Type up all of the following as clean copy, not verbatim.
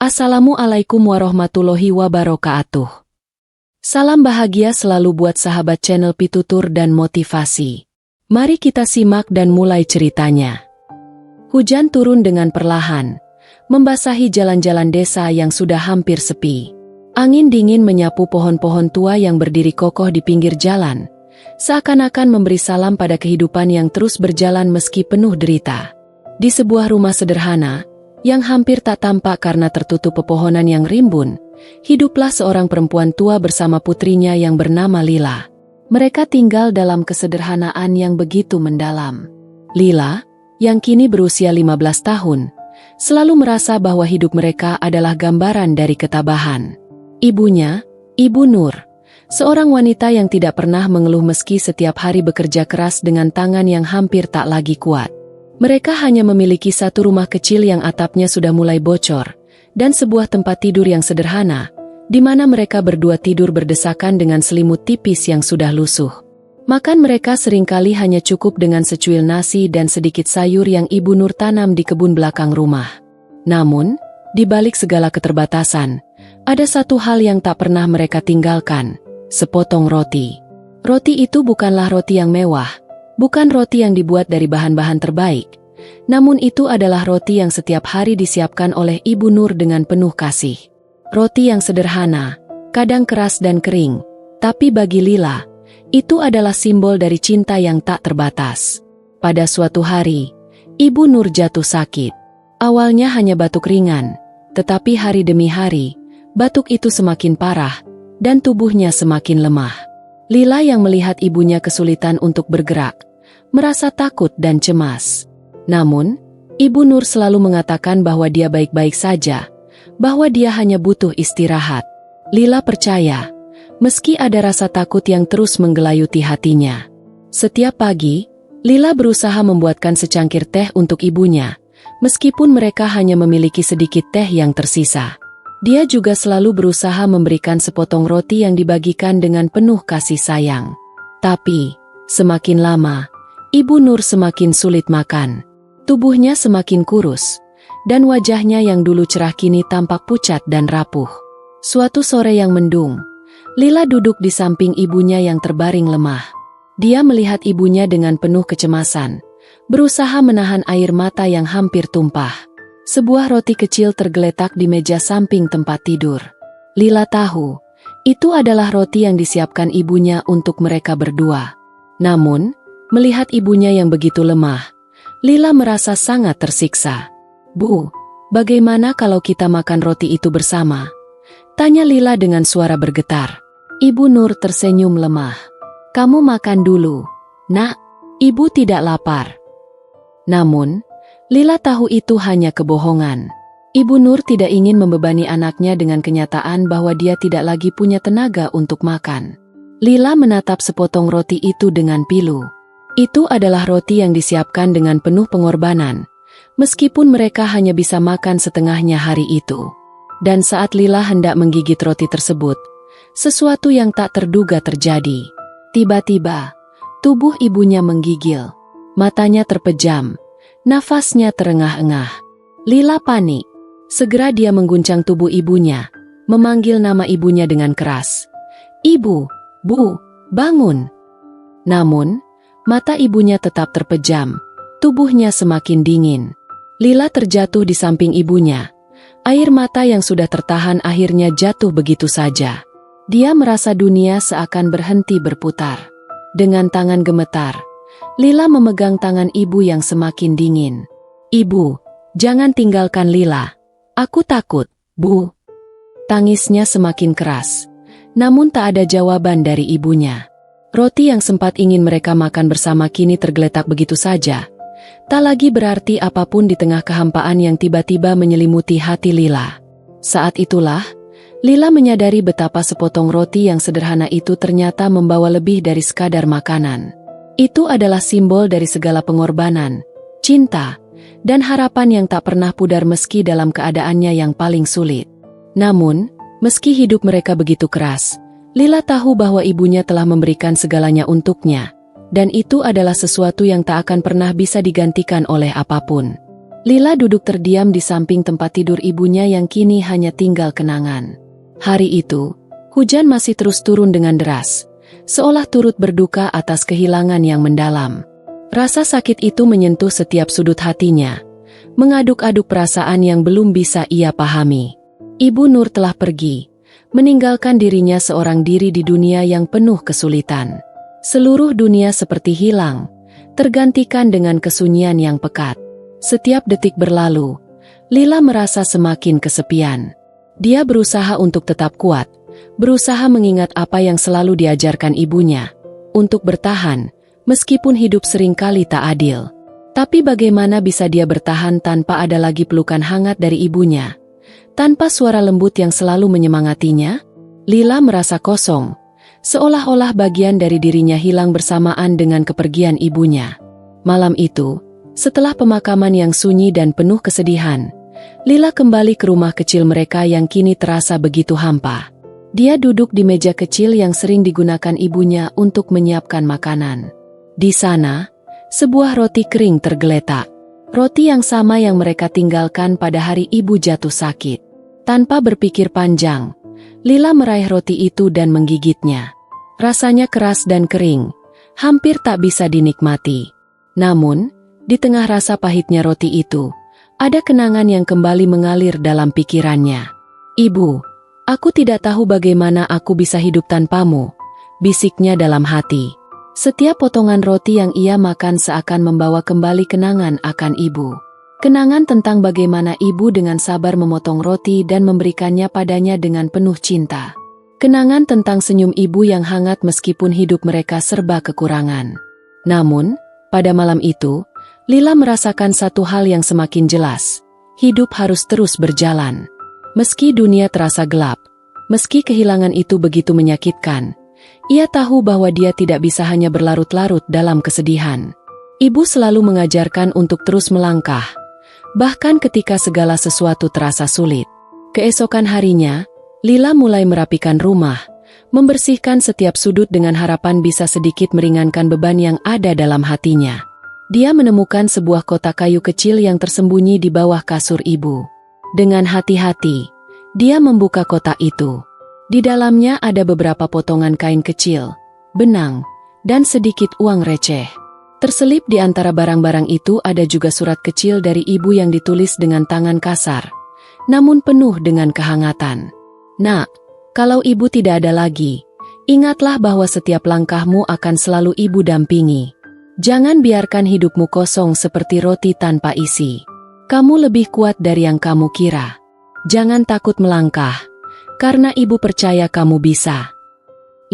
Assalamualaikum warahmatullahi wabarakatuh. Salam bahagia selalu buat sahabat channel Pitutur dan Motivasi. Mari kita simak dan mulai ceritanya. Hujan turun dengan perlahan, membasahi jalan-jalan desa yang sudah hampir sepi. Angin dingin menyapu pohon-pohon tua yang berdiri kokoh di pinggir jalan, seakan-akan memberi salam pada kehidupan yang terus berjalan meski penuh derita. Di sebuah rumah sederhana, yang hampir tak tampak karena tertutup pepohonan yang rimbun, hiduplah seorang perempuan tua bersama putrinya yang bernama Lila. Mereka tinggal dalam kesederhanaan yang begitu mendalam. Lila, yang kini berusia 15 tahun, selalu merasa bahwa hidup mereka adalah gambaran dari ketabahan. Ibunya, Ibu Nur, seorang wanita yang tidak pernah mengeluh meski setiap hari bekerja keras dengan tangan yang hampir tak lagi kuat. Mereka hanya memiliki satu rumah kecil yang atapnya sudah mulai bocor, dan sebuah tempat tidur yang sederhana, di mana mereka berdua tidur berdesakan dengan selimut tipis yang sudah lusuh. Makan mereka seringkali hanya cukup dengan secuil nasi dan sedikit sayur yang Ibu Nur tanam di kebun belakang rumah. Namun, di balik segala keterbatasan, ada satu hal yang tak pernah mereka tinggalkan, sepotong roti. Roti itu bukanlah roti yang mewah, bukan roti yang dibuat dari bahan-bahan terbaik, namun itu adalah roti yang setiap hari disiapkan oleh Ibu Nur dengan penuh kasih. Roti yang sederhana, kadang keras dan kering, tapi bagi Lila, itu adalah simbol dari cinta yang tak terbatas. Pada suatu hari, Ibu Nur jatuh sakit. Awalnya hanya batuk ringan, tetapi hari demi hari, batuk itu semakin parah, dan tubuhnya semakin lemah. Lila yang melihat ibunya kesulitan untuk bergerak, merasa takut dan cemas. Namun, Ibu Nur selalu mengatakan bahwa dia baik-baik saja, bahwa dia hanya butuh istirahat. Lila percaya, meski ada rasa takut yang terus menggelayuti hatinya. Setiap pagi, Lila berusaha membuatkan secangkir teh untuk ibunya, meskipun mereka hanya memiliki sedikit teh yang tersisa. Dia juga selalu berusaha memberikan sepotong roti yang dibagikan dengan penuh kasih sayang. Tapi, semakin lama, Ibu Nur semakin sulit makan. Tubuhnya semakin kurus, dan wajahnya yang dulu cerah kini tampak pucat dan rapuh. Suatu sore yang mendung, Lila duduk di samping ibunya yang terbaring lemah. Dia melihat ibunya dengan penuh kecemasan, berusaha menahan air mata yang hampir tumpah. Sebuah roti kecil tergeletak di meja samping tempat tidur. Lila tahu, itu adalah roti yang disiapkan ibunya untuk mereka berdua. Namun, melihat ibunya yang begitu lemah, Lila merasa sangat tersiksa. "Bu, bagaimana kalau kita makan roti itu bersama?" tanya Lila dengan suara bergetar. Ibu Nur tersenyum lemah. "Kamu makan dulu, Nak. Ibu tidak lapar." Namun, Lila tahu itu hanya kebohongan. Ibu Nur tidak ingin membebani anaknya dengan kenyataan bahwa dia tidak lagi punya tenaga untuk makan. Lila menatap sepotong roti itu dengan pilu. Itu adalah roti yang disiapkan dengan penuh pengorbanan, meskipun mereka hanya bisa makan setengahnya hari itu. Dan saat Lila hendak menggigit roti tersebut, sesuatu yang tak terduga terjadi. Tiba-tiba, tubuh ibunya menggigil. Matanya terpejam. Nafasnya terengah-engah. Lila panik. Segera dia mengguncang tubuh ibunya, memanggil nama ibunya dengan keras. "Ibu, Bu, bangun." Namun, mata ibunya tetap terpejam. Tubuhnya semakin dingin. Lila terjatuh di samping ibunya. Air mata yang sudah tertahan akhirnya jatuh begitu saja. Dia merasa dunia seakan berhenti berputar. Dengan tangan gemetar, Lila memegang tangan ibu yang semakin dingin. "Ibu, jangan tinggalkan Lila. Aku takut, Bu." Tangisnya semakin keras, namun tak ada jawaban dari ibunya. Roti yang sempat ingin mereka makan bersama kini tergeletak begitu saja. Tak lagi berarti apapun di tengah kehampaan yang tiba-tiba menyelimuti hati Lila. Saat itulah, Lila menyadari betapa sepotong roti yang sederhana itu ternyata membawa lebih dari sekadar makanan. Itu adalah simbol dari segala pengorbanan, cinta, dan harapan yang tak pernah pudar meski dalam keadaannya yang paling sulit. Namun, meski hidup mereka begitu keras, Lila tahu bahwa ibunya telah memberikan segalanya untuknya, dan itu adalah sesuatu yang tak akan pernah bisa digantikan oleh apapun. Lila duduk terdiam di samping tempat tidur ibunya yang kini hanya tinggal kenangan. Hari itu, hujan masih terus turun dengan deras, seolah turut berduka atas kehilangan yang mendalam. Rasa sakit itu menyentuh setiap sudut hatinya, mengaduk-aduk perasaan yang belum bisa ia pahami. Ibu Nur telah pergi, meninggalkan dirinya seorang diri di dunia yang penuh kesulitan. Seluruh dunia seperti hilang, tergantikan dengan kesunyian yang pekat. Setiap detik berlalu, Lila merasa semakin kesepian. Dia berusaha untuk tetap kuat, berusaha mengingat apa yang selalu diajarkan ibunya, untuk bertahan, meskipun hidup seringkali tak adil. Tapi bagaimana bisa dia bertahan tanpa ada lagi pelukan hangat dari ibunya? Tanpa suara lembut yang selalu menyemangatinya? Lila merasa kosong, seolah-olah bagian dari dirinya hilang bersamaan dengan kepergian ibunya. Malam itu, setelah pemakaman yang sunyi dan penuh kesedihan, Lila kembali ke rumah kecil mereka yang kini terasa begitu hampa. Dia duduk di meja kecil yang sering digunakan ibunya untuk menyiapkan makanan. Di sana, sebuah roti kering tergeletak. Roti yang sama yang mereka tinggalkan pada hari ibu jatuh sakit. Tanpa berpikir panjang, Lila meraih roti itu dan menggigitnya. Rasanya keras dan kering, hampir tak bisa dinikmati. Namun, di tengah rasa pahitnya roti itu, ada kenangan yang kembali mengalir dalam pikirannya. "Ibu, aku tidak tahu bagaimana aku bisa hidup tanpamu," bisiknya dalam hati. Setiap potongan roti yang ia makan seakan membawa kembali kenangan akan ibu. Kenangan tentang bagaimana ibu dengan sabar memotong roti dan memberikannya padanya dengan penuh cinta. Kenangan tentang senyum ibu yang hangat meskipun hidup mereka serba kekurangan. Namun, pada malam itu, Lila merasakan satu hal yang semakin jelas. Hidup harus terus berjalan. Meski dunia terasa gelap, meski kehilangan itu begitu menyakitkan, ia tahu bahwa dia tidak bisa hanya berlarut-larut dalam kesedihan. Ibu selalu mengajarkan untuk terus melangkah, bahkan ketika segala sesuatu terasa sulit. Keesokan harinya, Lila mulai merapikan rumah, membersihkan setiap sudut dengan harapan bisa sedikit meringankan beban yang ada dalam hatinya. Dia menemukan sebuah kotak kayu kecil yang tersembunyi di bawah kasur ibu. Dengan hati-hati, dia membuka kotak itu. Di dalamnya ada beberapa potongan kain kecil, benang, dan sedikit uang receh. Terselip di antara barang-barang itu ada juga surat kecil dari ibu yang ditulis dengan tangan kasar, namun penuh dengan kehangatan. "Nak, kalau ibu tidak ada lagi, ingatlah bahwa setiap langkahmu akan selalu ibu dampingi. Jangan biarkan hidupmu kosong seperti roti tanpa isi. Kamu lebih kuat dari yang kamu kira. Jangan takut melangkah, karena ibu percaya kamu bisa."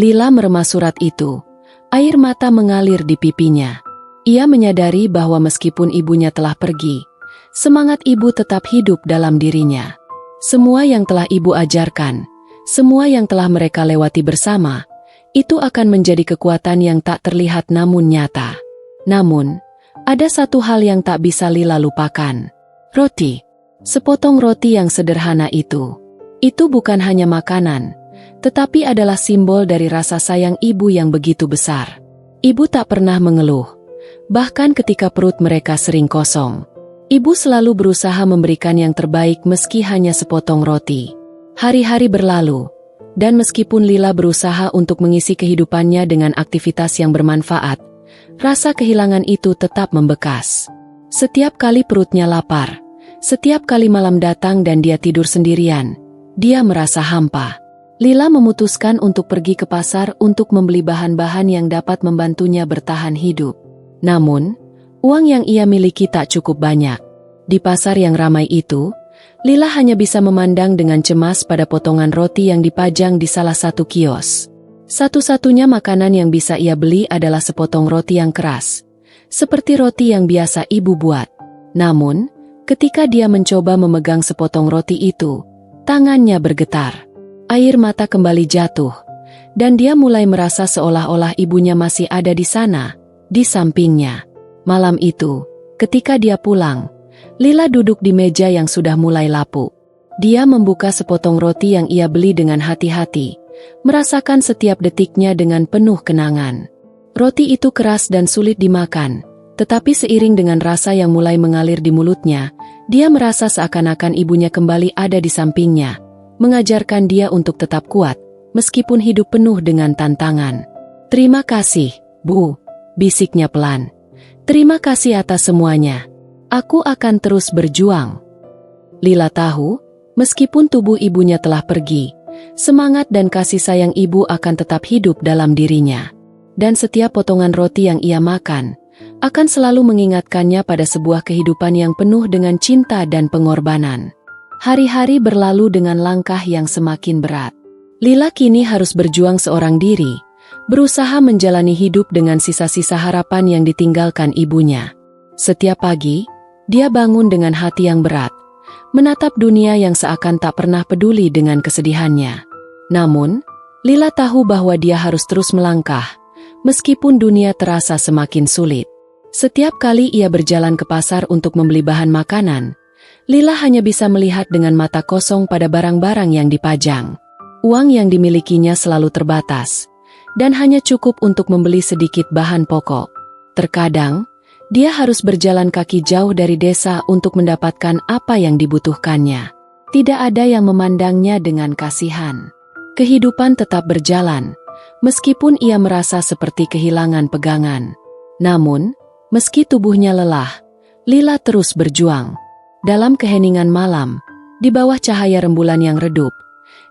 Lila meremas surat itu. Air mata mengalir di pipinya. Ia menyadari bahwa meskipun ibunya telah pergi, semangat ibu tetap hidup dalam dirinya. Semua yang telah ibu ajarkan, semua yang telah mereka lewati bersama, itu akan menjadi kekuatan yang tak terlihat namun nyata. Namun, ada satu hal yang tak bisa Lila lupakan. Roti. Sepotong roti yang sederhana itu. Itu bukan hanya makanan, tetapi adalah simbol dari rasa sayang ibu yang begitu besar. Ibu tak pernah mengeluh, bahkan ketika perut mereka sering kosong. Ibu selalu berusaha memberikan yang terbaik meski hanya sepotong roti. Hari-hari berlalu, dan meskipun Lila berusaha untuk mengisi kehidupannya dengan aktivitas yang bermanfaat, rasa kehilangan itu tetap membekas. Setiap kali perutnya lapar, setiap kali malam datang dan dia tidur sendirian, dia merasa hampa. Lila memutuskan untuk pergi ke pasar untuk membeli bahan-bahan yang dapat membantunya bertahan hidup. Namun, uang yang ia miliki tak cukup banyak. Di pasar yang ramai itu, Lila hanya bisa memandang dengan cemas pada potongan roti yang dipajang di salah satu kios. Satu-satunya makanan yang bisa ia beli adalah sepotong roti yang keras, seperti roti yang biasa ibu buat. Namun, ketika dia mencoba memegang sepotong roti itu, tangannya bergetar. Air mata kembali jatuh, dan dia mulai merasa seolah-olah ibunya masih ada di sana, di sampingnya. Malam itu, ketika dia pulang, Lila duduk di meja yang sudah mulai lapuk. Dia membuka sepotong roti yang ia beli dengan hati-hati, merasakan setiap detiknya dengan penuh kenangan. Roti itu keras dan sulit dimakan, tetapi seiring dengan rasa yang mulai mengalir di mulutnya, Dia merasa seakan-akan ibunya kembali ada di sampingnya, mengajarkan dia untuk tetap kuat, meskipun hidup penuh dengan tantangan. "Terima kasih, Bu," bisiknya pelan. "Terima kasih atas semuanya. Aku akan terus berjuang." Lila tahu, meskipun tubuh ibunya telah pergi, semangat dan kasih sayang ibu akan tetap hidup dalam dirinya. Dan setiap potongan roti yang ia makan akan selalu mengingatkannya pada sebuah kehidupan yang penuh dengan cinta dan pengorbanan. Hari-hari berlalu dengan langkah yang semakin berat. Lila kini harus berjuang seorang diri, berusaha menjalani hidup dengan sisa-sisa harapan yang ditinggalkan ibunya. Setiap pagi, dia bangun dengan hati yang berat, menatap dunia yang seakan tak pernah peduli dengan kesedihannya. Namun, Lila tahu bahwa dia harus terus melangkah, meskipun dunia terasa semakin sulit. Setiap kali ia berjalan ke pasar untuk membeli bahan makanan, Lila hanya bisa melihat dengan mata kosong pada barang-barang yang dipajang. Uang yang dimilikinya selalu terbatas, dan hanya cukup untuk membeli sedikit bahan pokok. Terkadang, dia harus berjalan kaki jauh dari desa untuk mendapatkan apa yang dibutuhkannya. Tidak ada yang memandangnya dengan kasihan. Kehidupan tetap berjalan, meskipun ia merasa seperti kehilangan pegangan. Namun, meski tubuhnya lelah, Lila terus berjuang. Dalam keheningan malam, di bawah cahaya rembulan yang redup,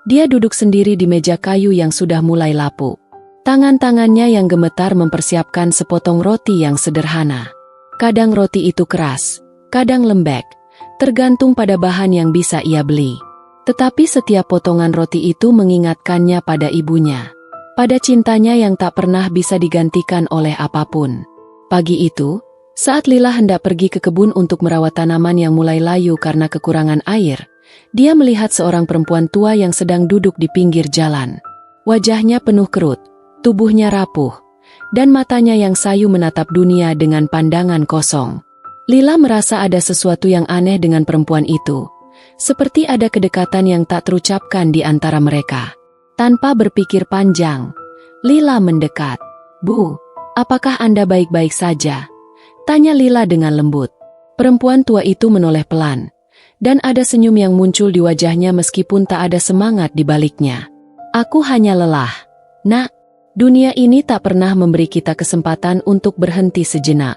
dia duduk sendiri di meja kayu yang sudah mulai lapuk. Tangan-tangannya yang gemetar mempersiapkan sepotong roti yang sederhana. Kadang roti itu keras, kadang lembek, tergantung pada bahan yang bisa ia beli. Tetapi setiap potongan roti itu mengingatkannya pada ibunya, pada cintanya yang tak pernah bisa digantikan oleh apapun. Pagi itu, saat Lila hendak pergi ke kebun untuk merawat tanaman yang mulai layu karena kekurangan air, dia melihat seorang perempuan tua yang sedang duduk di pinggir jalan. Wajahnya penuh kerut, tubuhnya rapuh, dan matanya yang sayu menatap dunia dengan pandangan kosong. Lila merasa ada sesuatu yang aneh dengan perempuan itu, seperti ada kedekatan yang tak terucapkan di antara mereka. Tanpa berpikir panjang, Lila mendekat. "Bu, apakah Anda baik-baik saja?" tanya Lila dengan lembut. Perempuan tua itu menoleh pelan, dan ada senyum yang muncul di wajahnya meskipun tak ada semangat di baliknya. "Aku hanya lelah, Nak. Dunia ini tak pernah memberi kita kesempatan untuk berhenti sejenak."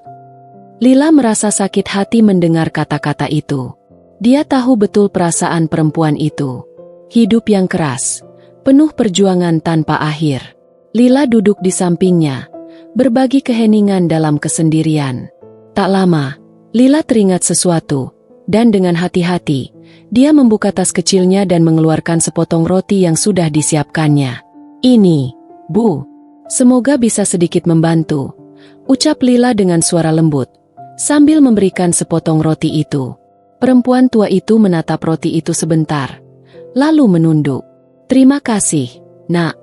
Lila merasa sakit hati mendengar kata-kata itu. Dia tahu betul perasaan perempuan itu. Hidup yang keras, penuh perjuangan tanpa akhir. Lila duduk di sampingnya, berbagi keheningan dalam kesendirian. Tak lama, Lila teringat sesuatu, dan dengan hati-hati, dia membuka tas kecilnya dan mengeluarkan sepotong roti yang sudah disiapkannya. "Ini, Bu, semoga bisa sedikit membantu," ucap Lila dengan suara lembut, sambil memberikan sepotong roti itu. Perempuan tua itu menatap roti itu sebentar, lalu menunduk. "Terima kasih, Nak,"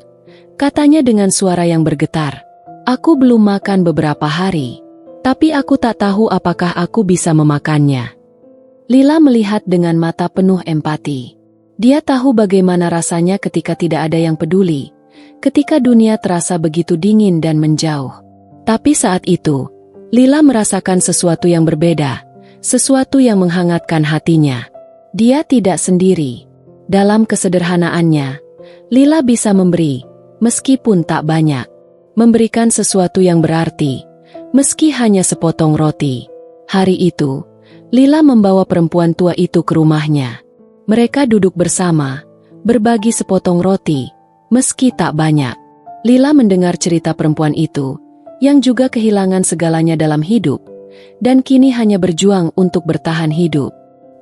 katanya dengan suara yang bergetar. "Aku belum makan beberapa hari, tapi aku tak tahu apakah aku bisa memakannya." Lila melihat dengan mata penuh empati. Dia tahu bagaimana rasanya ketika tidak ada yang peduli, ketika dunia terasa begitu dingin dan menjauh. Tapi saat itu, Lila merasakan sesuatu yang berbeda, sesuatu yang menghangatkan hatinya. Dia tidak sendiri. Dalam kesederhanaannya, Lila bisa memberi, meskipun tak banyak. Memberikan sesuatu yang berarti, meski hanya sepotong roti. Hari itu, Lila membawa perempuan tua itu ke rumahnya. Mereka duduk bersama, berbagi sepotong roti, meski tak banyak. Lila mendengar cerita perempuan itu, yang juga kehilangan segalanya dalam hidup, dan kini hanya berjuang untuk bertahan hidup.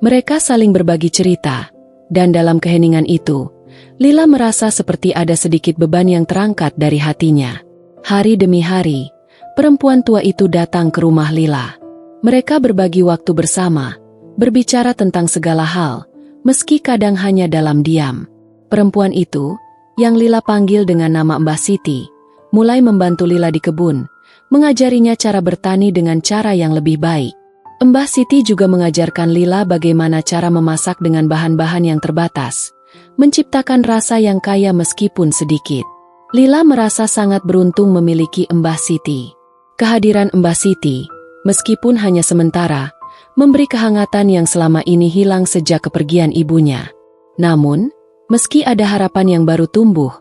Mereka saling berbagi cerita, dan dalam keheningan itu, Lila merasa seperti ada sedikit beban yang terangkat dari hatinya. Hari demi hari, perempuan tua itu datang ke rumah Lila. Mereka berbagi waktu bersama, berbicara tentang segala hal, meski kadang hanya dalam diam. Perempuan itu, yang Lila panggil dengan nama Mbah Siti, mulai membantu Lila di kebun, mengajarinya cara bertani dengan cara yang lebih baik. Mbah Siti juga mengajarkan Lila bagaimana cara memasak dengan bahan-bahan yang terbatas, menciptakan rasa yang kaya meskipun sedikit. Lila merasa sangat beruntung memiliki Mbah Siti. Kehadiran Mbah Siti, meskipun hanya sementara, memberi kehangatan yang selama ini hilang sejak kepergian ibunya. Namun, meski ada harapan yang baru tumbuh,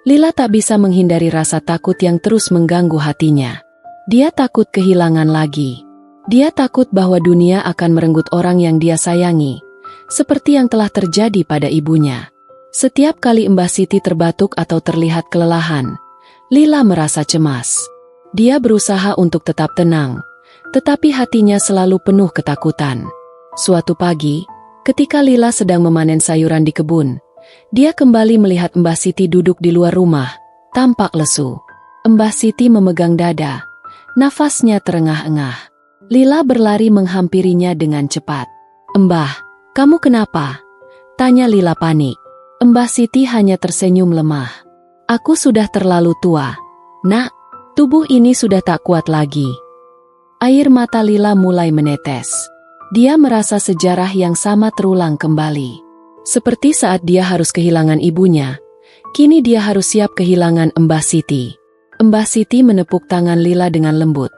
Lila tak bisa menghindari rasa takut yang terus mengganggu hatinya. Dia takut kehilangan lagi. Dia takut bahwa dunia akan merenggut orang yang dia sayangi, seperti yang telah terjadi pada ibunya. Setiap kali Mbah Siti terbatuk atau terlihat kelelahan, Lila merasa cemas. Dia berusaha untuk tetap tenang, tetapi hatinya selalu penuh ketakutan. Suatu pagi, ketika Lila sedang memanen sayuran di kebun, dia kembali melihat Mbah Siti duduk di luar rumah, tampak lesu. Mbah Siti memegang dada, nafasnya terengah-engah. Lila berlari menghampirinya dengan cepat. "Mbah, kamu kenapa?" tanya Lila panik. Mbah Siti hanya tersenyum lemah. "Aku sudah terlalu tua, Nak. Tubuh ini sudah tak kuat lagi." Air mata Lila mulai menetes. Dia merasa sejarah yang sama terulang kembali. Seperti saat dia harus kehilangan ibunya, kini dia harus siap kehilangan Mbah Siti. Mbah Siti menepuk tangan Lila dengan lembut,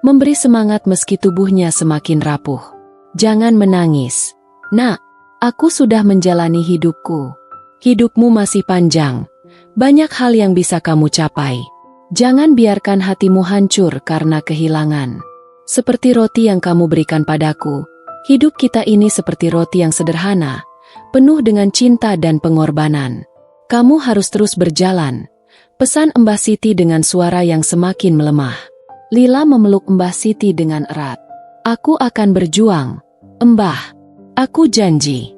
memberi semangat meski tubuhnya semakin rapuh. "Jangan menangis, Nak. Aku sudah menjalani hidupku. Hidupmu masih panjang. Banyak hal yang bisa kamu capai. Jangan biarkan hatimu hancur karena kehilangan. Seperti roti yang kamu berikan padaku, hidup kita ini seperti roti yang sederhana, penuh dengan cinta dan pengorbanan. Kamu harus terus berjalan," pesan Mbah Siti dengan suara yang semakin melemah. Lila memeluk Mbah Siti dengan erat. "Aku akan berjuang, Mbah. Aku janji."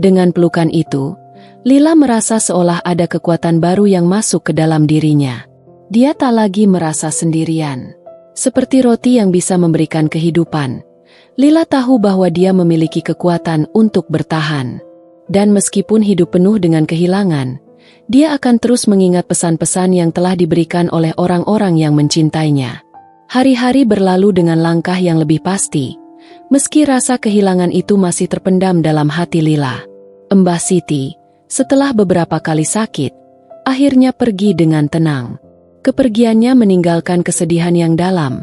Dengan pelukan itu, Lila merasa seolah ada kekuatan baru yang masuk ke dalam dirinya. Dia tak lagi merasa sendirian. Seperti roti yang bisa memberikan kehidupan, Lila tahu bahwa dia memiliki kekuatan untuk bertahan. Dan meskipun hidup penuh dengan kehilangan, dia akan terus mengingat pesan-pesan yang telah diberikan oleh orang-orang yang mencintainya. Hari-hari berlalu dengan langkah yang lebih pasti, meski rasa kehilangan itu masih terpendam dalam hati Lila. Mbah Siti, setelah beberapa kali sakit, akhirnya pergi dengan tenang. Kepergiannya meninggalkan kesedihan yang dalam,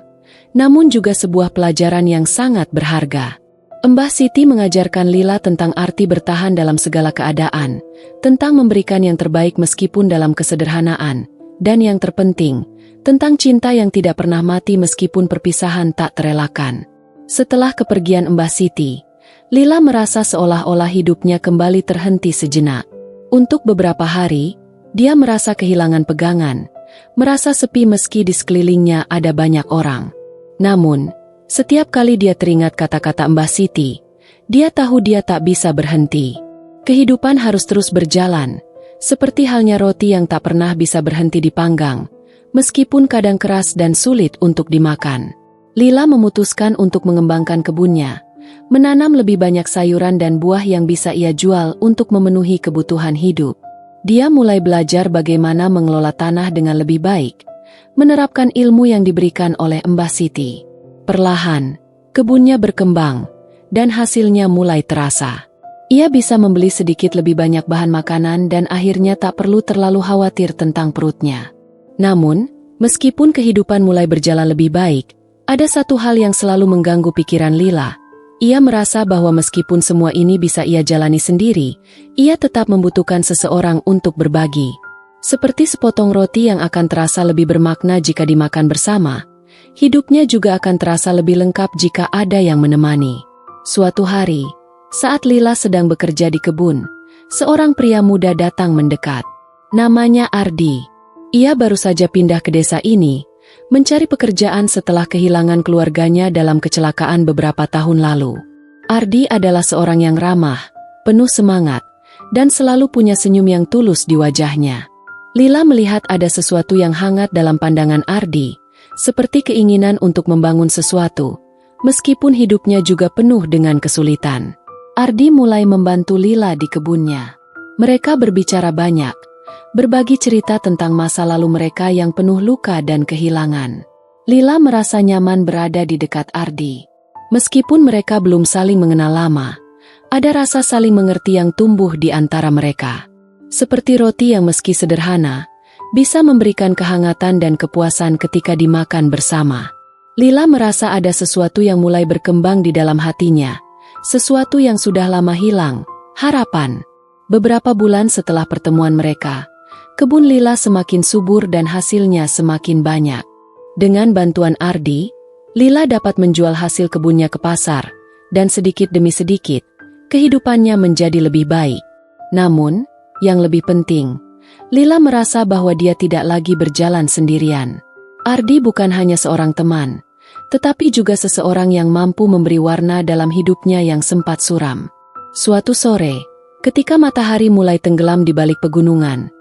namun juga sebuah pelajaran yang sangat berharga. Mbah Siti mengajarkan Lila tentang arti bertahan dalam segala keadaan, tentang memberikan yang terbaik meskipun dalam kesederhanaan, dan yang terpenting, tentang cinta yang tidak pernah mati meskipun perpisahan tak terelakkan. Setelah kepergian Mbah Siti, Lila merasa seolah-olah hidupnya kembali terhenti sejenak. Untuk beberapa hari, dia merasa kehilangan pegangan, merasa sepi meski di sekelilingnya ada banyak orang. Namun, setiap kali dia teringat kata-kata Mbah Siti, dia tahu dia tak bisa berhenti. Kehidupan harus terus berjalan, seperti halnya roti yang tak pernah bisa berhenti dipanggang, meskipun kadang keras dan sulit untuk dimakan. Lila memutuskan untuk mengembangkan kebunnya, menanam lebih banyak sayuran dan buah yang bisa ia jual untuk memenuhi kebutuhan hidup. Dia mulai belajar bagaimana mengelola tanah dengan lebih baik, menerapkan ilmu yang diberikan oleh Mbah Siti. Perlahan, kebunnya berkembang, dan hasilnya mulai terasa. Ia bisa membeli sedikit lebih banyak bahan makanan dan akhirnya tak perlu terlalu khawatir tentang perutnya. Namun, meskipun kehidupan mulai berjalan lebih baik, ada satu hal yang selalu mengganggu pikiran Lila. Ia merasa bahwa meskipun semua ini bisa ia jalani sendiri, ia tetap membutuhkan seseorang untuk berbagi. Seperti sepotong roti yang akan terasa lebih bermakna jika dimakan bersama, hidupnya juga akan terasa lebih lengkap jika ada yang menemani. Suatu hari, saat Lila sedang bekerja di kebun, seorang pria muda datang mendekat. Namanya Ardi. Ia baru saja pindah ke desa ini, mencari pekerjaan setelah kehilangan keluarganya dalam kecelakaan beberapa tahun lalu. Ardi adalah seorang yang ramah, penuh semangat, dan selalu punya senyum yang tulus di wajahnya. Lila melihat ada sesuatu yang hangat dalam pandangan Ardi, seperti keinginan untuk membangun sesuatu, meskipun hidupnya juga penuh dengan kesulitan. Ardi mulai membantu Lila di kebunnya. Mereka berbicara banyak, berbagi cerita tentang masa lalu mereka yang penuh luka dan kehilangan. Lila merasa nyaman berada di dekat Ardi. Meskipun mereka belum saling mengenal lama, ada rasa saling mengerti yang tumbuh di antara mereka. Seperti roti yang meski sederhana, bisa memberikan kehangatan dan kepuasan ketika dimakan bersama. Lila merasa ada sesuatu yang mulai berkembang di dalam hatinya. Sesuatu yang sudah lama hilang, harapan. Beberapa bulan setelah pertemuan mereka, kebun Lila semakin subur dan hasilnya semakin banyak. Dengan bantuan Ardi, Lila dapat menjual hasil kebunnya ke pasar, dan sedikit demi sedikit, kehidupannya menjadi lebih baik. Namun, yang lebih penting, Lila merasa bahwa dia tidak lagi berjalan sendirian. Ardi bukan hanya seorang teman, tetapi juga seseorang yang mampu memberi warna dalam hidupnya yang sempat suram. Suatu sore, ketika matahari mulai tenggelam di balik pegunungan,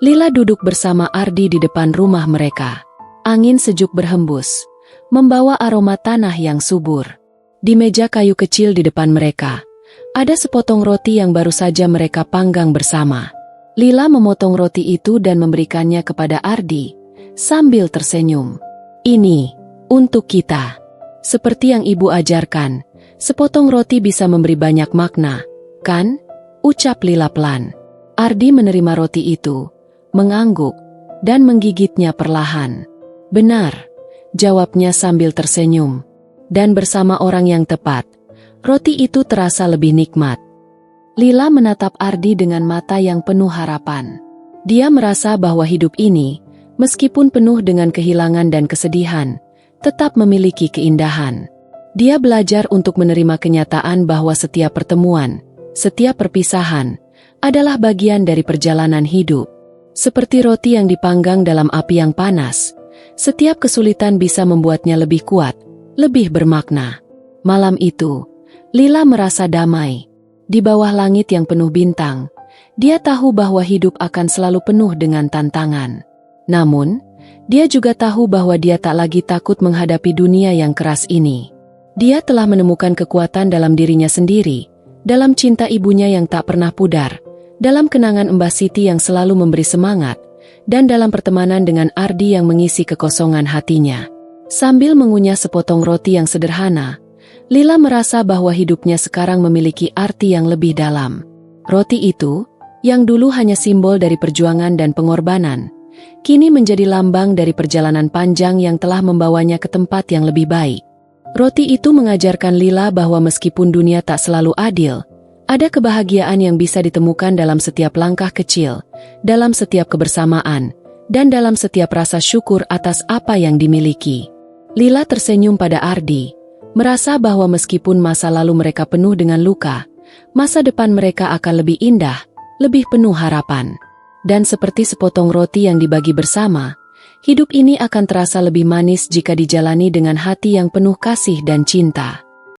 Lila duduk bersama Ardi di depan rumah mereka. Angin sejuk berhembus, membawa aroma tanah yang subur. Di meja kayu kecil di depan mereka, ada sepotong roti yang baru saja mereka panggang bersama. Lila memotong roti itu dan memberikannya kepada Ardi, sambil tersenyum. "Ini, untuk kita. Seperti yang ibu ajarkan, sepotong roti bisa memberi banyak makna, kan?" ucap Lila pelan. Ardi menerima roti itu, mengangguk, dan menggigitnya perlahan. "Benar," jawabnya sambil tersenyum. Dan bersama orang yang tepat, roti itu terasa lebih nikmat. Lila menatap Ardi dengan mata yang penuh harapan. Dia merasa bahwa hidup ini, meskipun penuh dengan kehilangan dan kesedihan, tetap memiliki keindahan. Dia belajar untuk menerima kenyataan bahwa setiap pertemuan, setiap perpisahan, adalah bagian dari perjalanan hidup. Seperti roti yang dipanggang dalam api yang panas, setiap kesulitan bisa membuatnya lebih kuat, lebih bermakna. Malam itu, Lila merasa damai. Di bawah langit yang penuh bintang, dia tahu bahwa hidup akan selalu penuh dengan tantangan. Namun, dia juga tahu bahwa dia tak lagi takut menghadapi dunia yang keras ini. Dia telah menemukan kekuatan dalam dirinya sendiri, dalam cinta ibunya yang tak pernah pudar, dalam kenangan Mbah Siti yang selalu memberi semangat, dan dalam pertemanan dengan Ardi yang mengisi kekosongan hatinya. Sambil mengunyah sepotong roti yang sederhana, Lila merasa bahwa hidupnya sekarang memiliki arti yang lebih dalam. Roti itu, yang dulu hanya simbol dari perjuangan dan pengorbanan, kini menjadi lambang dari perjalanan panjang yang telah membawanya ke tempat yang lebih baik. Roti itu mengajarkan Lila bahwa meskipun dunia tak selalu adil, ada kebahagiaan yang bisa ditemukan dalam setiap langkah kecil, dalam setiap kebersamaan, dan dalam setiap rasa syukur atas apa yang dimiliki. Lila tersenyum pada Ardi, merasa bahwa meskipun masa lalu mereka penuh dengan luka, masa depan mereka akan lebih indah, lebih penuh harapan. Dan seperti sepotong roti yang dibagi bersama, hidup ini akan terasa lebih manis jika dijalani dengan hati yang penuh kasih dan cinta.